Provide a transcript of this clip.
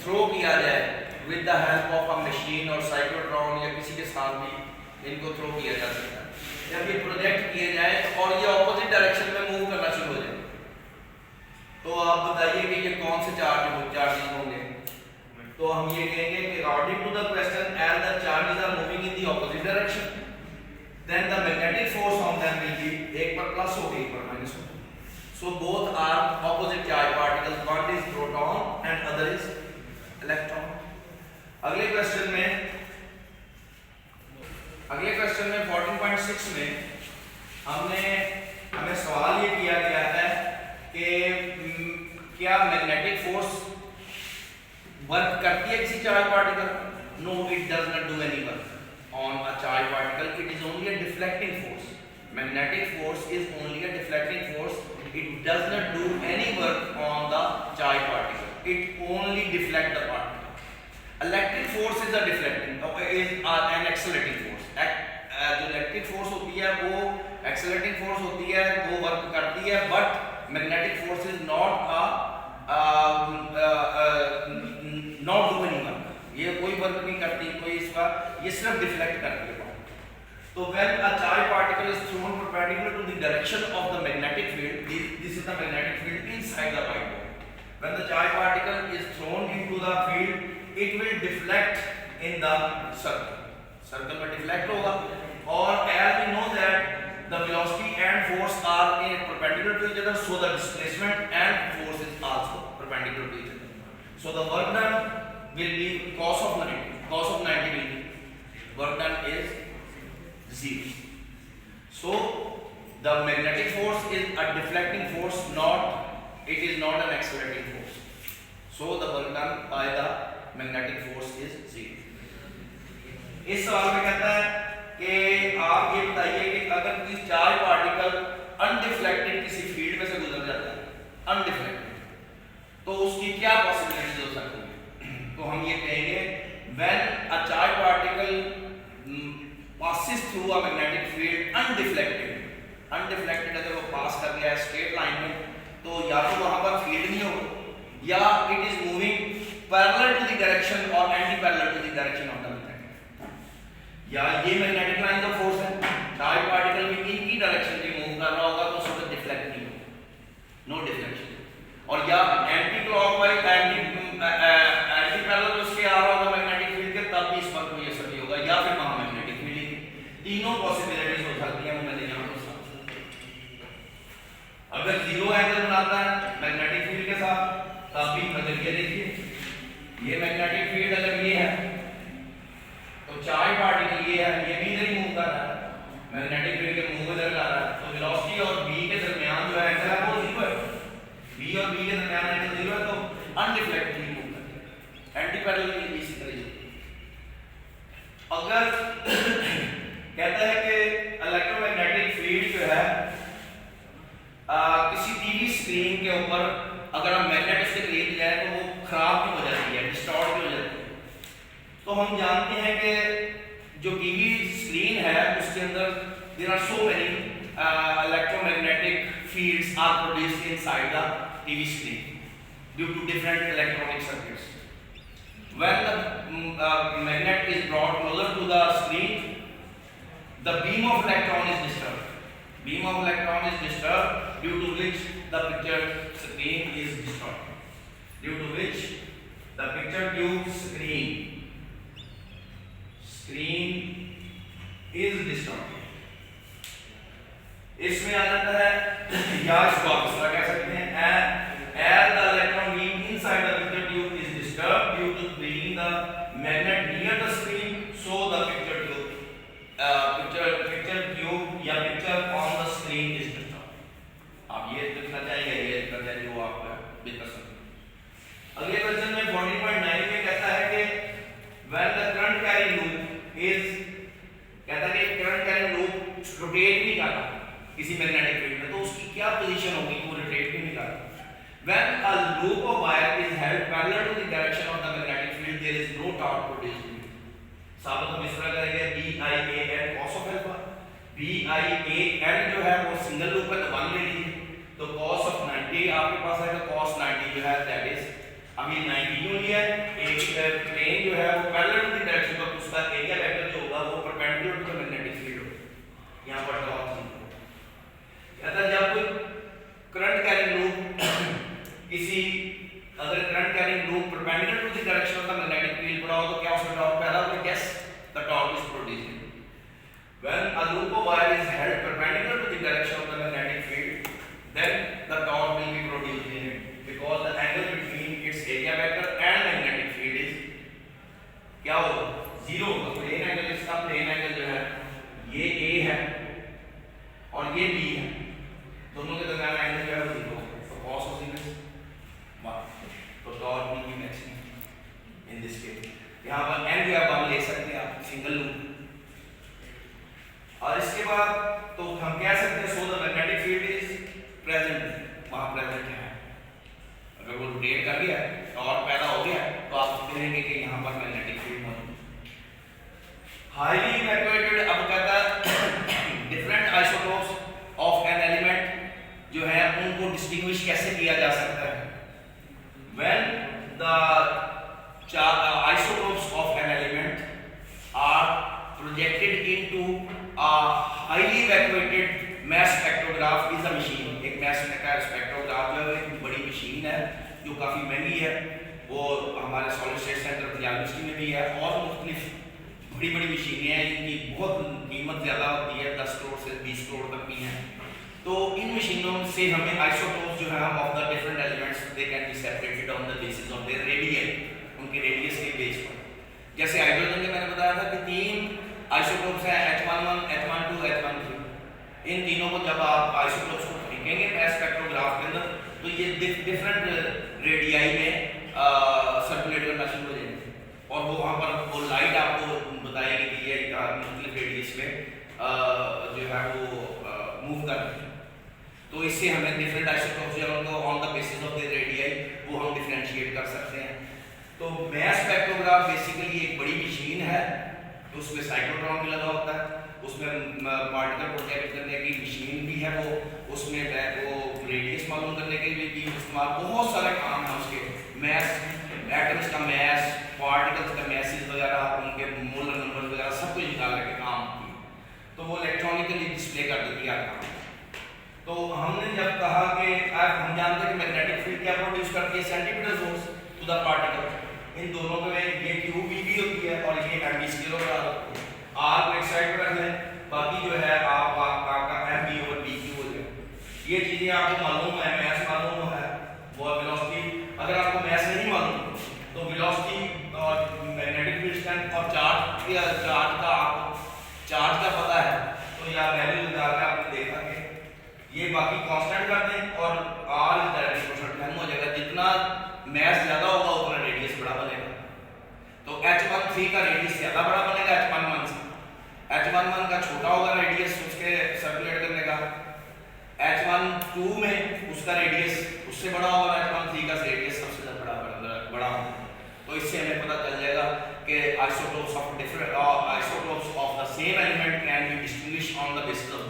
Throw किया जाए with the help of a machine और साइक्लोट्रॉन या किसी के साथ भी इनको थ्रो किया जा सकता है। जब ये प्रोजेक्ट किए जाए और ये ऑपोजिट डायरेक्शन में मूव करना शुरू हो जाए, तो आप बताइए कि ये कौन से चार्जेस होंगे। तो हम ये कहेंगे कि according to the question as the charges are moving in the opposite direction then the magnetic force on them will be, एक पर प्लस होगी एक पर माइनस होगी। So both are opposite charge particles, one is proton and other is electron. अगले question में 14.6 में हमें सवाल ये किया गया है कि क्या मैग्नेटिक फोर्स वर्क करती है किसी charge particle? No, it does not do any work on a charge particle, it is only a deflecting force. Magnetic force is only a deflecting force, it does not do any work on the charge particle, it only deflect the particle. Electric force is a deflecting is an accelerating force. जो electric force होती है वो accelerating force होती है, वो work करती है, but magnetic force is not do any work, ये कोई वर्क नहीं करती, कोई इसका, ये सिर्फ डिफ्लेक्ट करती है। So when a charge particle is thrown perpendicular to the direction of the magnetic field, this is the magnetic field inside the white ball. When the charge particle is thrown into the field, it will deflect in the circle. Circle में deflect होगा, और as we know that the velocity and force are in perpendicular to each other, so the displacement and force is also perpendicular to each other. So the work done will be cos of 90 will be, work done is 0. So the magnetic force is a deflecting force, it is not an accelerating force. So the work done by the magnetic force is 0. इस सवाल में कहता है कि आप ये बताइए कि अगर कोई चार्ज पार्टिकल अनडिफ्लेक्टेड किसी फील्ड में से गुजर जाता है, अनडिफ्लेक्टेड, तो उसकी क्या पॉसिबिलिटीज हो सकती है? तो हम ये कहेंगे when a charge particle passes through a magnetic field undeflected अगर वो पास कर गया है स्ट्रेट लाइन में, तो या तो वहां पर फील्ड नहीं होगा, या it is moving parallel to the direction और anti parallel to the direction of the magnetic, या ये मैग्नेटिक लाइन का फोर्स है, चार्ज पार्टिकल भी इनकी डायरेक्शन में मूव कर रहा होगा, तो उसको डिफ्लेक्ट नहीं होगा, नो डिफ्लेक्शन, और या एंटी क्लॉकवाइज एंटी पैरेलल उसके आ रहा होगा मैग्नेटिक फील्ड के, तब भी इस वक्त में ये सभी होगा, या फिर वहां मैग्नेटिक फील्ड, तीनों पॉसिबिलिटीज हो सकती हैं। मैंने यहां पर अगर जीरो एंगल बनाता है मैग्नेटिक फील्ड के साथ, तब भी अगर ये देखिए ये मैग्नेटिक फील्ड अगर ये है, तो चार्ज पार्टिकल ये है, ये भी इधर ही मूव कर रहा है, मैग्नेटिक फील्ड के मूव इधर कर रहा है, तो वेलोसिटी और b के दरमियान जो एंगल है वो 0 है, b और b के दरमियान एंगल 0 है, तो अनडिफ्लेक्टेड मूव करता है, एंटी पैरेलल की इसी तरह। अगर कहता है कि इलेक्ट्रोमैग्नेटिक फील्ड जो है किसी टीवी स्क्रीन के ऊपर अगर हम मैग्नेट उसके करीब जाए तो वो खराब क्यों हो जाती है, डिस्टॉर्ट क्यों हो जाती है? तो हम जानते हैं कि जो टीवी स्क्रीन है उसके अंदर there are so many electromagnetic fields are produced inside the TV screen due to different electronic circuits. When the magnet is brought closer to the screen, the beam of electron is disturbed. Beam of electron is disturbed, due to which the picture screen is distorted. Due to which the picture tube screen is distorted. इसमें आ जाता है या इसको आप इस तरह कह सकते हैं, as the electron beam inside the picture tube is disturbed due to being the magnet near the screen, so the picture tube या picture on the screen is disturbed. आप ये लिखना चाहिए, ये लिखना चाहिए जो आप डिस्कस करें। अगले क्वेश्चन में 14.9 में कहता है कि when the current carrying loop is, कहता है कि करंट कैरिंग लूप रोटेट नहीं कर रहा किसी मैग्नेटिक फील्ड में, तो उसकी क्या पोजीशन होगी, वो रोटेट भी नहीं कर रहा। When a loop of wire is held parallel to the direction of the magnetic field, there is no torque produced. साबित हम इस तरह करेंगे BIAN cos of alpha। BIAN जो है वो सिंगल लूप है तो 1 ले लीजिए, तो cos of 90 आपके पास आएगा, cos 90 जो है that is अब ये 90 क्यों लिया है? एक प्लेन जो है वो parallel to the direction of उसका एरिया वेक्टर जो होगा वो perpendicular to the magnetic field होगा। यहाँ पर टॉर्क कहता है जब करंट कैरिंग लूप किसी अगर current carrying loop perpendicular to the direction of the magnetic field पर हो तो क्या उसमें टॉर्क पैदा होगा? Yes, the torque is produced when a loop of wire is held perpendicular to the direction of the magnetic field, then the torque will be produced in it because the angle between its area vector and magnetic field is क्या होगा? Zero होगा। Plane angle इसका plane angle जो है ये A है और ये B है, दोनों के दरमियान एंगल जो है वो जीरो होगा। तो cos of sinus 1, तो torque will be maximum in this case। यहाँ पर n भी आप ले सकते हैं आप सिंगल लूप। और इसके बाद तो हम कह सकते हैं so the magnetic field is present, वहां प्रेजेंट है। अगर वो रोटेट कर गया टॉर्क पैदा हो गया तो आप कहेंगे कि यहाँ पर मैग्नेटिक फील्ड मौजूद है। हाईली इवैक्यूएटेड, अब कहता है different isotopes of an element जो है उनको डिस्टिंग्विश कैसे किया जा सकता है? When the isotopes of an element are projected into a highly evacuated mass spectrograph is a machine। एक mass का स्पेक्ट्रोग्राफ जो है एक बड़ी मशीन है जो काफ़ी महंगी है, वो हमारे सॉलिड स्टेट सेंटर यूनिवर्सिटी में भी है और मुख्तलिफ बड़ी बड़ी मशीनें हैं, इनकी बहुत कीमत ज़्यादा होती है, 10 करोड़ से 20 करोड़ तक की हैं। तो इन मशीनों से हमें आइसोटोप्स जो है हम of the different elements they can be separated on the basis of their radius, उनके रेडियस के बेस पर। जैसे हाइड्रोजन के मैंने बताया था कि 3 आइसोटोप्स हैं H11, H12, H13। इन तीनों को जब आप आइसोटोप्स को फेंकेंगे मैस स्पेक्ट्रोग्राफ के अंदर तो ये डिफरेंट रेडियाई में सर्कुलेट करना शुरू हो जाएंगे और वो वहाँ पर वो लाइट आपको बताएगी कि ये मुख्तलिफ रेडियस में जो है वो मूव कर रहे हैं। तो इससे हमें डिफरेंट आइसोटोप्स जो है उनको on the basis of the radii वो हम डिफरेंशिएट कर सकते हैं। तो मैस स्पेक्ट्रोग्राफ बेसिकली एक बड़ी मशीन है, उसमें साइक्लोट्रॉन भी लगा होता है, उसमें पार्टिकल प्रोटेक्ट करने की मशीन भी है, वो उसमें वो रेडियस मालूम करने के लिए भी इस्तेमाल, बहुत सारे काम हैं उसके, मैस एटम्स का मैस, पार्टिकल्स का मैसेज वगैरह, उनके मोलर नंबर वगैरह सब कुछ निकालने के काम होती है। तो वो इलेक्ट्रॉनिकली डिस्प्ले कर देती है काम। तो हमने जब कहा कि हम जानते हैं कि मैग्नेटिक फील्ड क्या प्रोड्यूस करती है? Centimetre zones to the particle. इन दोनों में ये QB भी होती है और ये MB स्केलर होती है। R को एक साइड पर रख लें, बाकी जो है आपका MB और BQ हो जाए। ये चीज़ें आपको मालूम है, मैथ मालूम है, वो वेलोसिटी। अगर आपको मैथ नहीं मालूम तो वेलोसिटी और मैग्नेटिक फील्ड स्ट्रेंथ और चार्ज का पता है तो या वैल्यू लगा के आपने देखा कि ये बाकी कांस्टेंट कर दें और R इज डायरेक्टली प्रोपोर्शनल हो जाएगा। जितना मैथ ज़्यादा होगा उतना रेडियस बड़ा बनेगा। तो H13 का रेडियस ज़्यादा बड़ा बनेगा H11 से, H11 का छोटा होगा रेडियस उसके सर्कुलेट करने का, H12 में उसका रेडियस उससे बड़ा होगा, H13 का रेडियस सबसे बड़ा होगा। तो इससे हमें पता चल जाएगा कि isotopes of the same element can be distinguished on the basis of